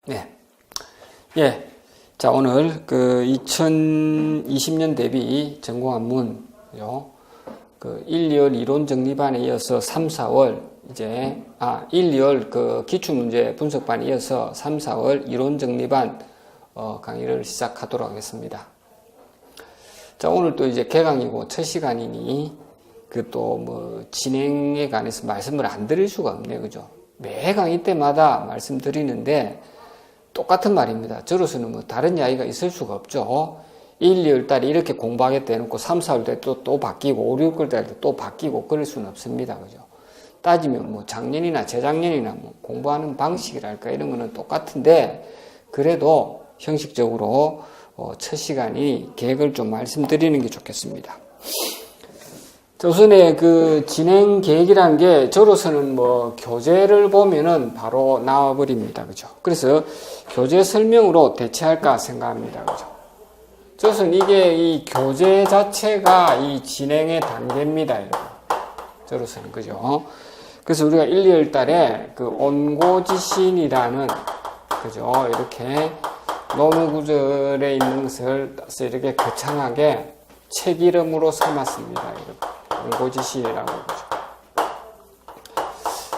네. 예. 자, 오늘 그 2020년 대비 전공한문, 그 1, 2월 이론 정리반에 이어서 3, 4월 이제, 1, 2월 그 기출문제 분석반에 이어서 3, 4월 이론 정리반 강의를 시작하도록 하겠습니다. 자, 오늘 또 이제 개강이고 첫 시간이니 그 또 뭐 진행에 관해서 말씀을 안 드릴 수가 없네요. 그죠? 매 강의 때마다 말씀드리는데 똑같은 말입니다. 저로서는 뭐 다른 이야기가 있을 수가 없죠. 1, 2월 달에 이렇게 공부하겠다 해놓고 3, 4월 달에 또 바뀌고 5, 6월 달에 또 바뀌고 그럴 수는 없습니다. 그죠? 따지면 뭐 작년이나 재작년이나 뭐 공부하는 방식이랄까 이런 거는 똑같은데 그래도 형식적으로 첫 시간이 계획을 좀 말씀드리는 게 좋겠습니다. 우선에 그 진행 계획이란 게 저로서는 뭐 교재를 보면은 바로 나와버립니다. 그죠? 그래서 교재 설명으로 대체할까 생각합니다. 그죠? 저로서는 이게 이 교재 자체가 이 진행의 단계입니다. 여러분. 저로서는. 그죠? 그래서 우리가 1, 2월 달에 그 온고지신이라는 그죠? 이렇게 논어 구절에 있는 것을 따서 이렇게 거창하게 책 이름으로 삼았습니다. 여러분. 온고지신이라고 그러죠.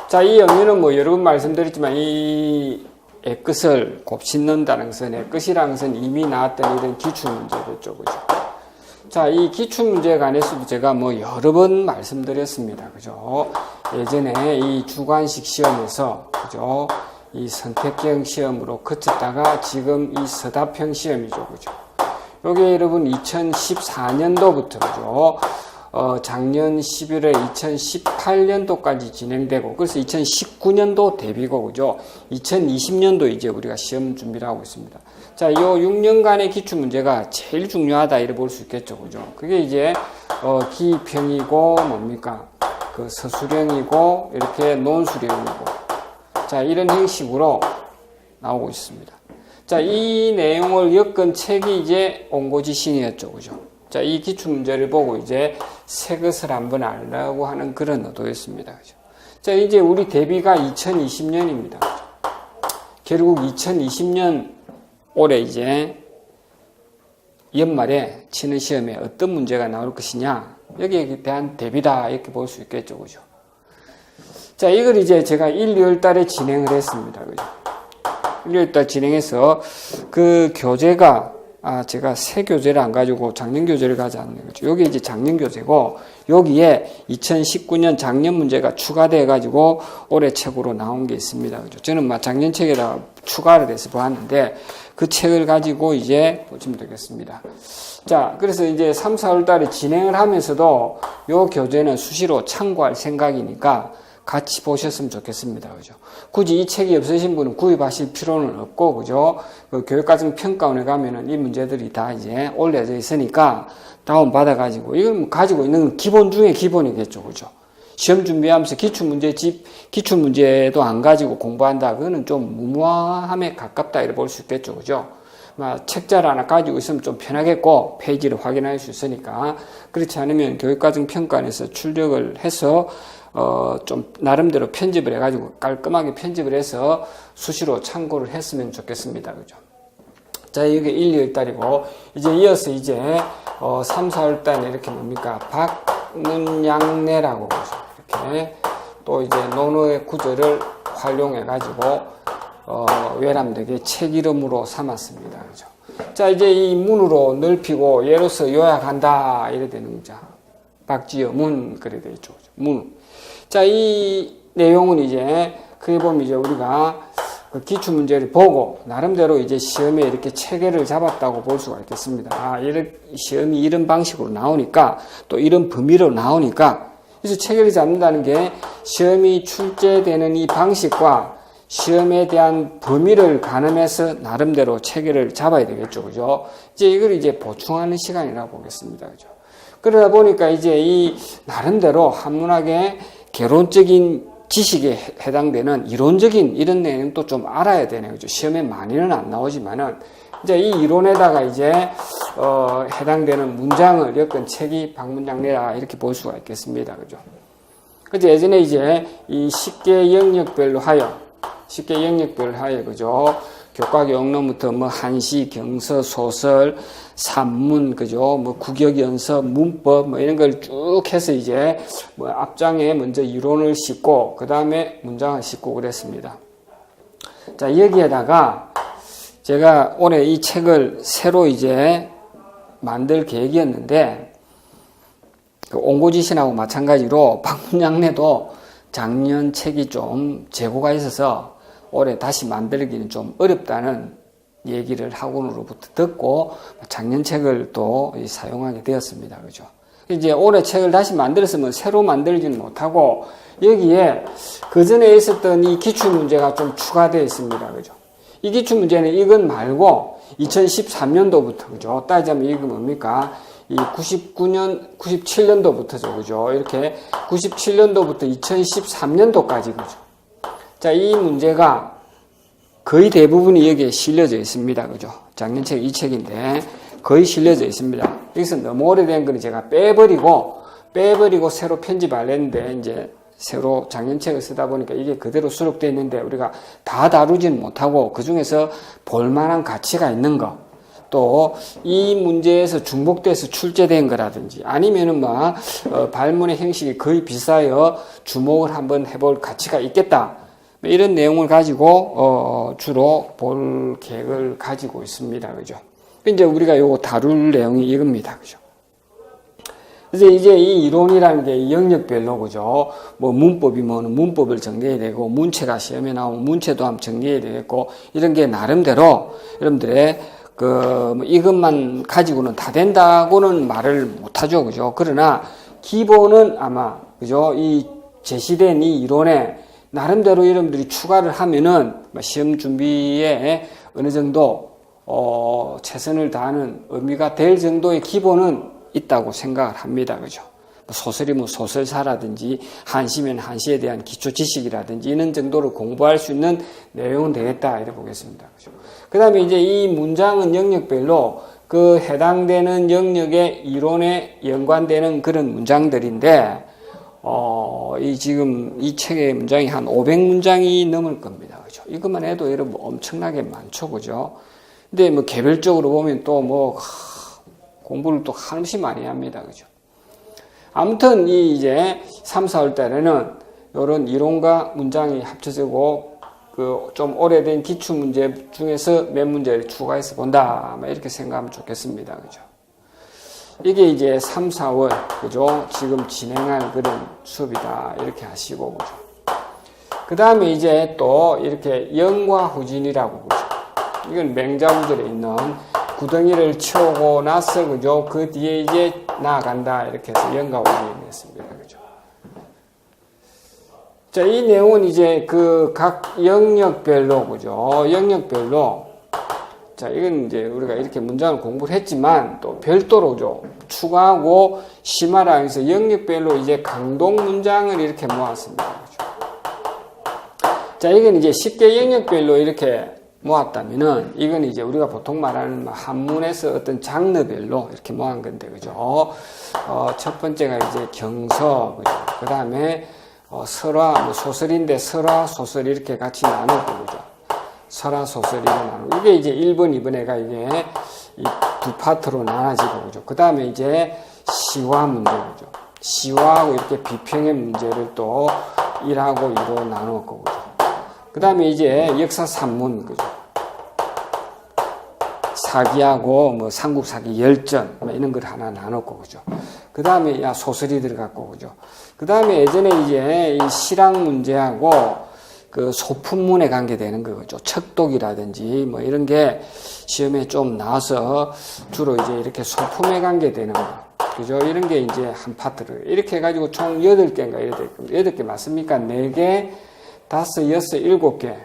자, 이 영유는 뭐 여러 번 말씀드렸지만 이 애끝을 곱씹는다는 것은 애끝이라는 것은 이미 나왔던 이런 기출문제겠죠. 그죠? 자, 이 기출문제에 관해서도 제가 뭐 여러 번 말씀드렸습니다. 그죠? 예전에 이 주관식 시험에서 그죠? 이 선택형 시험으로 거쳤다가 지금 이 서답형 시험이죠. 그죠? 요게 여러분 2014년도부터 그죠? 작년 11월 2018년도까지 진행되고, 그래서 2019년도 대비고, 그죠? 2020년도 이제 우리가 시험 준비를 하고 있습니다. 자, 요 6년간의 기출문제가 제일 중요하다, 이렇게 볼 수 있겠죠, 그죠? 그게 이제, 기평이고, 뭡니까? 그 서술형이고, 이렇게 논술형이고. 자, 이런 형식으로 나오고 있습니다. 자, 이 내용을 엮은 책이 이제 온고지신이었죠, 그죠? 자, 이 기출문제를 보고 이제 새 것을 한번 알려고 하는 그런 의도였습니다. 그죠? 자, 이제 우리 대비가 2020년입니다. 그죠? 결국 2020년 올해 이제 연말에 치는 시험에 어떤 문제가 나올 것이냐, 여기에 대한 대비다, 이렇게 볼 수 있겠죠. 그죠? 자, 이걸 이제 제가 1, 2월 달에 진행을 했습니다. 그죠? 1, 2월 달 진행해서 그 교재가 제가 새 교재를 안 가지고 작년 교재를 가져왔네요. 그렇죠? 여기 이제 작년 교재고, 여기에 2019년 작년 문제가 추가돼가지고 올해 책으로 나온 게 있습니다. 그렇죠? 저는 작년 책에다가 추가를 해서 보았는데, 그 책을 가지고 이제 보시면 되겠습니다. 자, 그래서 이제 3, 4월 달에 진행을 하면서도 요 교재는 수시로 참고할 생각이니까 같이 보셨으면 좋겠습니다. 그죠? 굳이 이 책이 없으신 분은 구입하실 필요는 없고, 그죠? 그 교육과정 평가원에 가면은 이 문제들이 다 이제 올려져 있으니까 다운받아가지고, 이걸 뭐 가지고 있는 기본 중에 기본이겠죠. 그죠? 시험 준비하면서 기출문제도 안 가지고 공부한다. 그거는 좀 무모함에 가깝다. 이렇게 볼 수 있겠죠. 그죠? 책자를 하나 가지고 있으면 좀 편하겠고, 페이지를 확인할 수 있으니까. 그렇지 않으면 교육과정 평가원에서 출력을 해서 좀 나름대로 편집을 해가지고 깔끔하게 편집을 해서 수시로 참고를 했으면 좋겠습니다. 그죠? 자, 이게 1, 2월 달이고, 이제 이어서 이제 3, 4월 달에 이렇게 뭡니까? 박문양내라고 그러죠. 이렇게 또 이제 논어의 구절을 활용해가지고 외람되게 책 이름으로 삼았습니다. 그죠? 자, 이제 이 문으로 넓히고 예로서 요약한다 이래 되는 거죠. 박지여 문 그래 되어 있죠. 문. 자, 이 내용은 이제 크게 보면 이제 우리가 그 기출문제를 보고 나름대로 이제 시험에 이렇게 체계를 잡았다고 볼 수가 있겠습니다. 이런 시험이 이런 방식으로 나오니까 또 이런 범위로 나오니까 그래서 체계를 잡는다는 게 시험이 출제되는 이 방식과 시험에 대한 범위를 가늠해서 나름대로 체계를 잡아야 되겠죠. 그죠? 이제 이걸 이제 보충하는 시간이라고 보겠습니다. 그죠? 그러다 보니까 이제 이 나름대로 한문학의 개론적인 지식에 해당되는 이론적인 이런 내용도 좀 알아야 되네요. 그죠? 시험에 많이는 안 나오지만은 이제 이 이론에다가 이제 해당되는 문장을 엮은 책이 박문양내라 이렇게 볼 수가 있겠습니다. 그죠? 그죠? 예전에 이제 이 쉽게 영역별로 하여 그죠? 교과 교육론부터 뭐 한시, 경서, 소설, 산문, 그죠? 뭐 국역연서, 문법 뭐 이런 걸 쭉 해서 이제 뭐 앞장에 먼저 이론을 싣고 그 다음에 문장을 싣고 그랬습니다. 자, 여기에다가 제가 올해 이 책을 새로 이제 만들 계획이었는데 그 옹고지신하고 마찬가지로 박문양내도 작년 책이 좀 재고가 있어서 올해 다시 만들기는 좀 어렵다는 얘기를 학원으로부터 듣고 작년 책을 또 사용하게 되었습니다. 그죠? 이제 올해 책을 다시 만들었으면 새로 만들지는 못하고 여기에 그 전에 있었던 이 기출문제가 좀 추가되어 있습니다. 그죠? 이 기출문제는 이건 말고 2013년도부터, 그죠? 따지자면 이게 뭡니까? 이 97년도부터죠. 그죠? 이렇게 97년도부터 2013년도까지, 그죠? 자, 이 문제가 거의 대부분이 여기에 실려져 있습니다. 그죠? 작년 책 이 책인데 거의 실려져 있습니다. 여기서 너무 오래된 거는 제가 빼버리고 새로 편집하려 했는데 이제 새로 작년 책을 쓰다 보니까 이게 그대로 수록되어 있는데 우리가 다 다루지는 못하고 그 중에서 볼만한 가치가 있는 거, 또 이 문제에서 중복돼서 출제된 거라든지 아니면은 막 발문의 형식이 거의 비슷하여 주목을 한번 해볼 가치가 있겠다. 이런 내용을 가지고 주로 볼 계획을 가지고 있습니다. 그죠? 이제 우리가 요거 다룰 내용이 이겁니다. 그죠? 그래서 이제 이 이론이라는 게 영역별로, 그죠? 뭐 문법이면 문법을 정리해야 되고, 문체가 시험에 나오면 문체도 한번 정리해야 되겠고, 이런 게 나름대로 여러분들의 이것만 가지고는 다 된다고는 말을 못하죠. 그죠? 그러나 기본은 아마, 그죠? 이 제시된 이 이론에 나름대로 여러분들이 추가를 하면은 시험 준비에 어느 정도 최선을 다하는 의미가 될 정도의 기본은 있다고 생각을 합니다. 그죠? 소설이면 소설사라든지 한시면 한시에 대한 기초 지식이라든지 이런 정도로 공부할 수 있는 내용은 되겠다 이렇게 보겠습니다. 그죠? 그 다음에 이제 이 문장은 영역별로 그 해당되는 영역의 이론에 연관되는 그런 문장들인데 이 지금 이 책의 문장이 한 500문장이 넘을 겁니다. 그죠? 이것만 해도 여러분 엄청나게 많죠. 그죠? 근데 뭐 개별적으로 보면 또 뭐 공부를 또 한없이 많이 합니다. 그죠? 아무튼 이 이제 3, 4월 달에는 이런 이론과 문장이 합쳐지고 그 좀 오래된 기출 문제 중에서 몇 문제를 추가해서 본다. 이렇게 생각하면 좋겠습니다. 그죠? 이게 이제 3, 4월, 그죠? 지금 진행할 그런 수업이다. 이렇게 하시고, 그죠? 그 다음에 이제 또 이렇게 영과 후진이라고, 그죠? 이건 맹자구절에 있는 구덩이를 치우고 나서, 그죠? 그 뒤에 이제 나아간다. 이렇게 해서 영과 후진이 있습니다. 그죠? 자, 이 내용은 이제 그 각 영역별로, 그죠? 영역별로 자, 이건 이제 우리가 이렇게 문장을 공부를 했지만 또 별도로 좀 추가하고 심화라면서 영역별로 이제 강동 문장을 이렇게 모았습니다. 그렇죠? 자, 이건 이제 쉽게 영역별로 이렇게 모았다면은 이건 이제 우리가 보통 말하는 한문에서 어떤 장르별로 이렇게 모은 건데, 그죠? 첫 번째가 이제 경서, 그죠? 그 다음에 설화, 소설인데 설화, 소설 이렇게 같이 나누고, 그죠? 설화 소설이 나누고 이게 이제 1번, 2번에가 이게 이 두 파트로 나눠지고, 그죠? 그 다음에 이제 시화 문제, 그죠? 시화하고 이렇게 비평의 문제를 또 1하고 2로 나누었고, 그죠? 그 다음에 이제 역사 산문, 그죠? 사기하고 뭐 삼국사기 열전 뭐 이런 걸 하나 나눴고, 그죠? 그 다음에 소설이 들어갔고, 그죠? 그 다음에 예전에 이제 이 실학 문제하고 그 소품문에 관계되는 거죠. 척독이라든지 뭐 이런 게 시험에 좀 나와서 주로 이제 이렇게 소품에 관계되는 거. 그죠? 이런 게 이제 한 파트를 이렇게 해가지고 총 8개인가 이래 될 겁니다. 8개 맞습니까? 4개, 5, 6, 7개.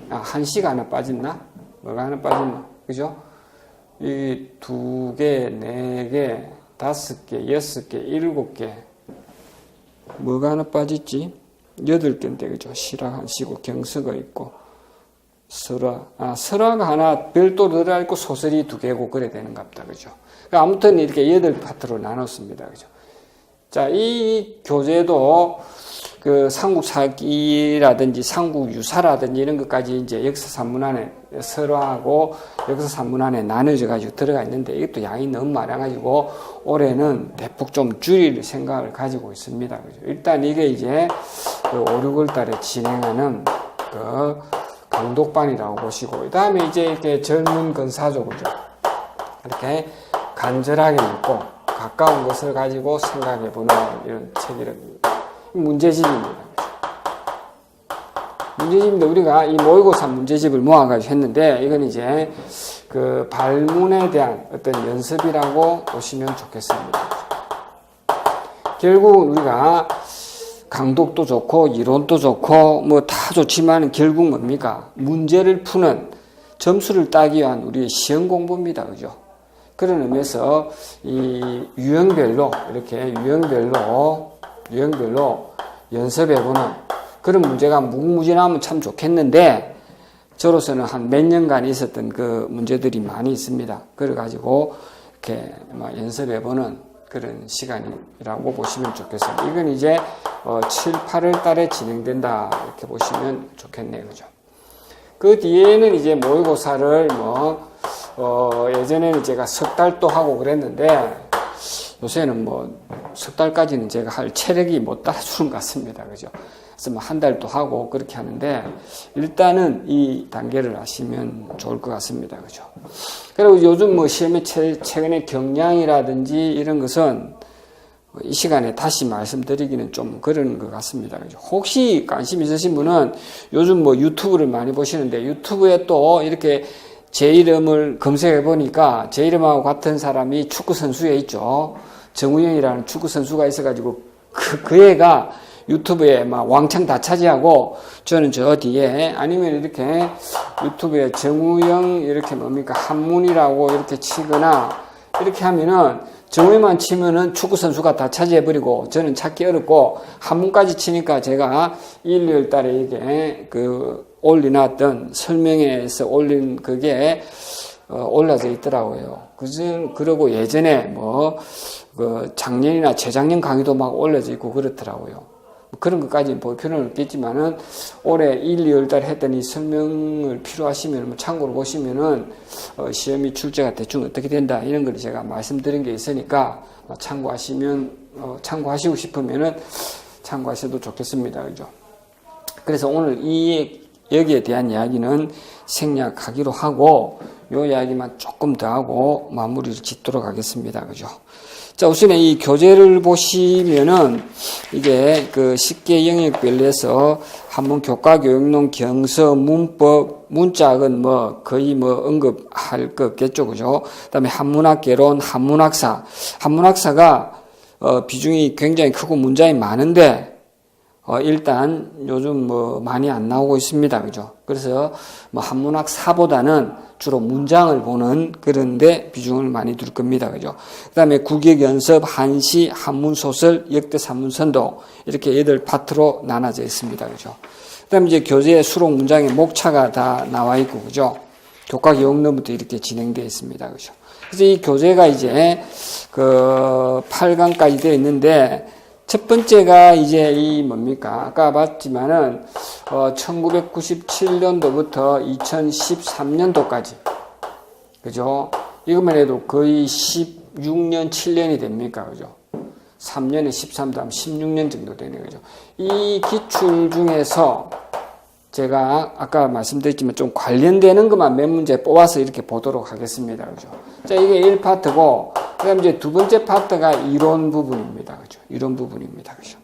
한시가 하나 빠졌나? 뭐가 하나 빠졌나? 그죠? 이 2개, 4개, 5개, 6개, 7개. 뭐가 하나 빠졌지? 8개인데, 그죠? 실화 한시고, 경서가 있고, 설화가 하나 별도로 들어있고, 소설이 2개고, 그래 되는 것 같다. 그죠? 그러니까 아무튼 이렇게 8파트로 나눴습니다. 그죠? 자, 이 교재도 그 삼국사기라든지 삼국유사라든지 이런 것까지 이제 역사산문 안에 설화하고 역사산문 안에 나눠져 가지고 들어가 있는데 이것도 양이 너무 많아가지고 올해는 대폭 좀 줄일 생각을 가지고 있습니다. 그죠? 일단 이게 이제 그 5, 6월 달에 진행하는 그 강독반이라고 보시고, 그 다음에 이제 이렇게 젊은 근사조, 그죠? 이렇게 간절하게 묻고 가까운 것을 가지고 생각해보는 이런 책이랍니다. 문제집입니다. 문제집인데 우리가 이 모의고사 문제집을 모아가지고 했는데 이건 이제 그 발문에 대한 어떤 연습이라고 보시면 좋겠습니다. 결국은 우리가 강독도 좋고 이론도 좋고 뭐 다 좋지만 결국 뭡니까? 문제를 푸는 점수를 따기 위한 우리의 시험 공부입니다. 그죠? 그런 의미에서 이 유형별로 이렇게 유형별로 연습해보는 그런 문제가 무궁무진하면 참 좋겠는데 저로서는 한 몇 년간 있었던 그 문제들이 많이 있습니다. 그래가지고 이렇게 연습해보는 그런 시간이라고 보시면 좋겠습니다. 이건 이제 7, 8월 달에 진행된다 이렇게 보시면 좋겠네요. 그죠? 그 뒤에는 이제 모의고사를 예전에는 제가 석 달도 하고 그랬는데 요새는 석 달까지는 제가 할 체력이 못 따라주는 것 같습니다. 그죠? 그래서 한 달도 하고 그렇게 하는데 일단은 이 단계를 아시면 좋을 것 같습니다. 그죠? 그리고 요즘 시험에 최근에 경량이라든지 이런 것은 이 시간에 다시 말씀드리기는 좀 그런 것 같습니다. 그죠? 혹시 관심 있으신 분은 요즘 유튜브를 많이 보시는데 유튜브에 또 이렇게 제 이름을 검색해 보니까 제 이름하고 같은 사람이 축구 선수에 있죠. 정우영이라는 축구 선수가 있어가지고 그 애가 유튜브에 막 왕창 다 차지하고 저는 저 뒤에 아니면 이렇게 유튜브에 정우영 이렇게 한문이라고 이렇게 치거나 이렇게 하면은 정우영만 치면은 축구 선수가 다 차지해버리고 저는 찾기 어렵고 한문까지 치니까 제가 1, 2월 달에 이게 올려놨던 설명에서 올린 그게 올라져 있더라고요. 그러고 예전에 작년이나 재작년 강의도 막 올려져 있고 그렇더라고요. 그런 것까지 볼 필요는 없겠지만은 올해 1, 2월 달에 했던 이 설명을 필요하시면 참고로 보시면은 시험이 출제가 대충 어떻게 된다 이런 걸 제가 말씀드린 게 있으니까 참고하시고 싶으면은 참고하셔도 좋겠습니다. 그죠? 그래서 오늘 여기에 대한 이야기는 생략하기로 하고 요 이야기만 조금 더 하고 마무리를 짓도록 하겠습니다. 그죠? 자, 우선 이 교재를 보시면은 이게 쉽게 영역별로해서 한문 교과 교육론 경서 문법 문짝은 거의 언급할 것 없겠죠. 그죠? 그다음에 한문학 개론 한문학사가 비중이 굉장히 크고 문장이 많은데 일단 요즘 많이 안 나오고 있습니다. 그죠? 그래서 한문학사보다는 주로 문장을 보는 그런데 비중을 많이 둘 겁니다. 그죠? 그 다음에 국역연습, 한시, 한문소설, 역대산문선도 이렇게 8파트로 나눠져 있습니다. 그죠? 그 다음에 이제 교재의 수록 문장의 목차가 다 나와 있고, 그죠? 교과 교육론부터 이렇게 진행되어 있습니다. 그죠? 그래서 이 교재가 이제 8강까지 되어 있는데 첫 번째가 이제 아까 봤지만은 1997년도부터 2013년도까지 그죠? 이것만 해도 거의 16년 7년이 됩니까? 그죠? 3년에 13 다음 16년 정도 되네요. 그죠? 이 기출 중에서 제가 아까 말씀드렸지만 좀 관련되는 것만 몇 문제 뽑아서 이렇게 보도록 하겠습니다. 그죠? 자, 이게 1파트고, 그 다음에 이제 두 번째 파트가 이론 부분입니다. 그죠? 이론 부분입니다. 그죠?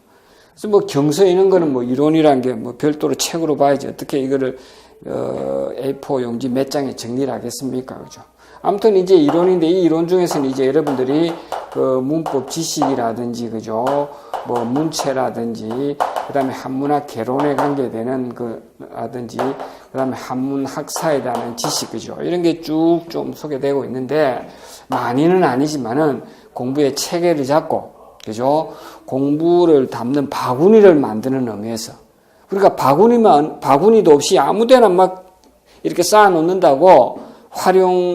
그래서 경서 이런 거는 이론이라는 게 별도로 책으로 봐야지 어떻게 이거를, A4 용지 몇 장에 정리를 하겠습니까? 그죠? 아무튼 이제 이론인데 이 이론 중에서는 이제 여러분들이 문법 지식이라든지, 그죠? 문체라든지, 그 다음에 한문학 개론에 관계되는 라든지, 그 다음에 한문학사에 대한 지식, 그죠? 이런 게 쭉 좀 소개되고 있는데, 많이는 아니지만은 공부의 체계를 잡고, 그죠? 공부를 담는 바구니를 만드는 의미에서. 그러니까 바구니도 없이 아무 데나 막 이렇게 쌓아 놓는다고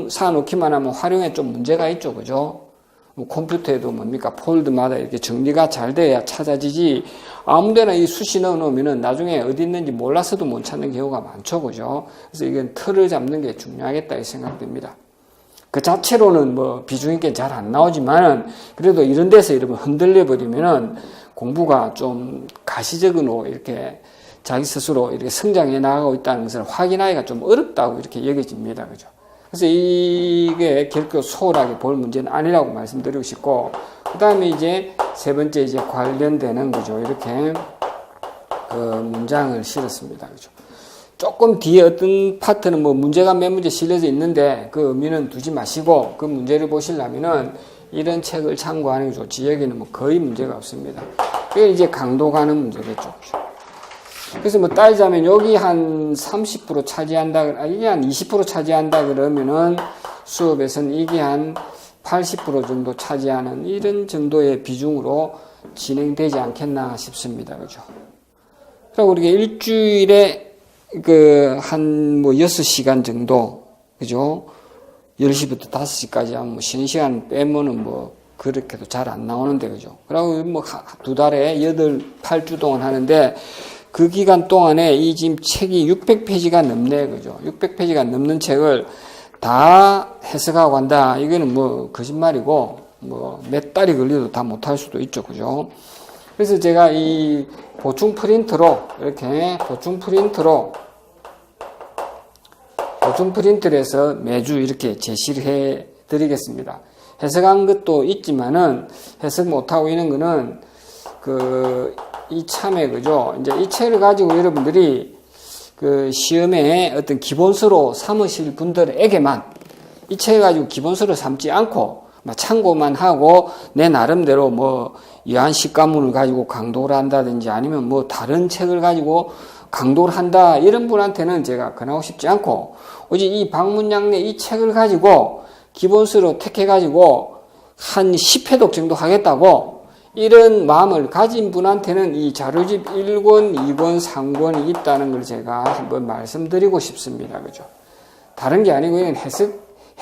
쌓아 놓기만 하면 활용에 좀 문제가 있죠, 그죠? 컴퓨터에도 뭡니까 폴드마다 이렇게 정리가 잘 돼야 찾아지지 아무데나 이 수시 넣어 놓으면은 나중에 어디 있는지 몰라서도 못 찾는 경우가 많죠, 그죠? 그래서 이건 틀을 잡는 게 중요하겠다 이 생각됩니다. 그 자체로는 뭐 비중 있게 잘 안 나오지만은 그래도 이런 데서 여러분 흔들려 버리면은 공부가 좀 가시적으로 이렇게 자기 스스로 이렇게 성장해 나가고 있다는 것을 확인하기가 좀 어렵다고 이렇게 여겨집니다, 그죠? 그래서 이게 결코 소홀하게 볼 문제는 아니라고 말씀드리고 싶고, 그 다음에 이제 세 번째 이제 관련되는 거죠. 이렇게 그 문장을 실었습니다. 그죠? 조금 뒤에 어떤 파트는 뭐 문제가 몇 문제 실려져 있는데 그 의미는 두지 마시고 그 문제를 보시려면은 이런 책을 참고하는 게 좋지. 여기는 뭐 거의 문제가 없습니다. 그게 이제 강도 가는 문제겠죠. 그죠? 그래서 뭐 따지자면 여기 한 30% 차지한다, 이게 한 20% 차지한다 그러면은 수업에서는 이게 한 80% 정도 차지하는 이런 정도의 비중으로 진행되지 않겠나 싶습니다. 그죠? 그리고 우리가 일주일에 한 뭐 6시간 정도, 그죠? 10시부터 5시까지 하면 뭐 쉬는 시간 빼면은 뭐 그렇게도 잘 안 나오는데, 그죠? 그리고 뭐 두 달에 8주 동안 하는데 그 기간 동안에 이 지금 책이 600페이지가 넘네, 그죠? 600페이지가 넘는 책을 다 해석하고 간다. 이거는 뭐 거짓말이고, 뭐 몇 달이 걸려도 다 못할 수도 있죠, 그죠? 그래서 제가 이 보충 프린트로, 이렇게 보충 프린트로 해서 매주 이렇게 제시를 해 드리겠습니다. 해석한 것도 있지만은 해석 못하고 있는 거는 이참에, 그죠? 이제 이 책을 가지고 여러분들이 그 시험에 어떤 기본서로 삼으실 분들에게만 이 책을 가지고 기본서로 삼지 않고 참고만 하고 내 나름대로 뭐 이한식가문을 가지고 강도를 한다든지 아니면 뭐 다른 책을 가지고 강도를 한다 이런 분한테는 제가 권하고 싶지 않고 오직 이 방문양내 이 책을 가지고 기본서로 택해 가지고 한 10회독 정도 하겠다고 이런 마음을 가진 분한테는 이 자료집 1권, 2권, 3권이 있다는 걸 제가 한번 말씀드리고 싶습니다. 그죠? 다른 게 아니고 이건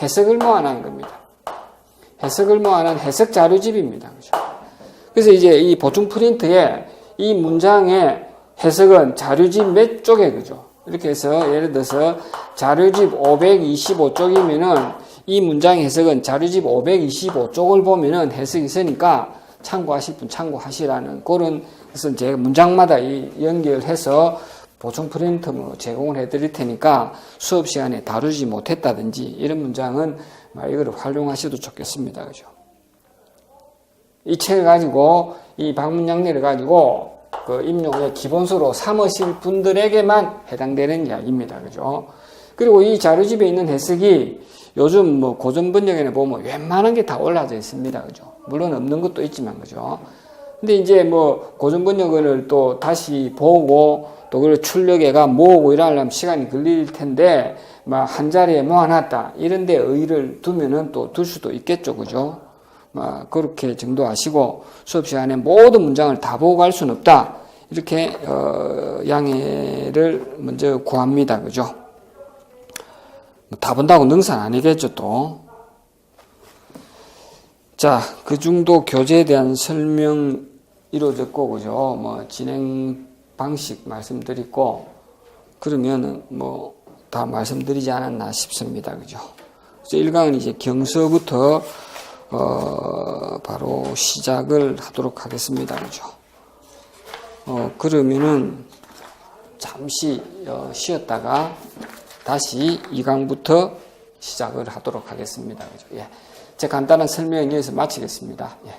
해석을 모아놓은 겁니다. 해석을 모아놓은 해석 자료집입니다. 그죠? 그래서 이제 이 보충 프린트에 이 문장의 해석은 자료집 몇 쪽에, 그죠? 이렇게 해서 예를 들어서 자료집 525쪽이면은 이 문장 해석은 자료집 525쪽을 보면은 해석이 있으니까 참고하실 분 참고하시라는 그런, 그래서 제가 문장마다 연결해서 보충 프린트 제공을 해드릴 테니까 수업 시간에 다루지 못했다든지 이런 문장은 이거를 활용하셔도 좋겠습니다. 그죠? 이 책을 가지고 이 방문양내를 가지고 그 임용의 기본서로 삼으실 분들에게만 해당되는 이야기입니다. 그죠? 그리고 이 자료집에 있는 해석이 요즘 뭐 고전 번역에는 보면 웬만한 게 다 올라져 있습니다. 그죠? 물론 없는 것도 있지만, 그죠? 근데 이제 뭐 고전 번역을 또 다시 보고 또 그걸 출력해가 모으고 이러려면 시간이 걸릴 텐데 막 한 자리에 모아놨다 이런 데 의의를 두면은 또 둘 수도 있겠죠. 그죠? 막 그렇게 정도 하시고 수업 시간에 모든 문장을 다 보고 갈 수는 없다. 이렇게 양해를 먼저 구합니다. 그죠? 다 본다고 능사는 아니겠죠, 또. 자, 그 정도 교재에 대한 설명 이루어졌고, 그죠? 뭐, 진행 방식 말씀드리고, 그러면은 뭐, 다 말씀드리지 않았나 싶습니다. 그죠? 그래서 1강은 이제 경서부터, 바로 시작을 하도록 하겠습니다. 그죠? 그러면은, 잠시 쉬었다가, 다시 2강부터 시작을 하도록 하겠습니다. 그죠? 예. 제 간단한 설명을 여기서 마치겠습니다. 예.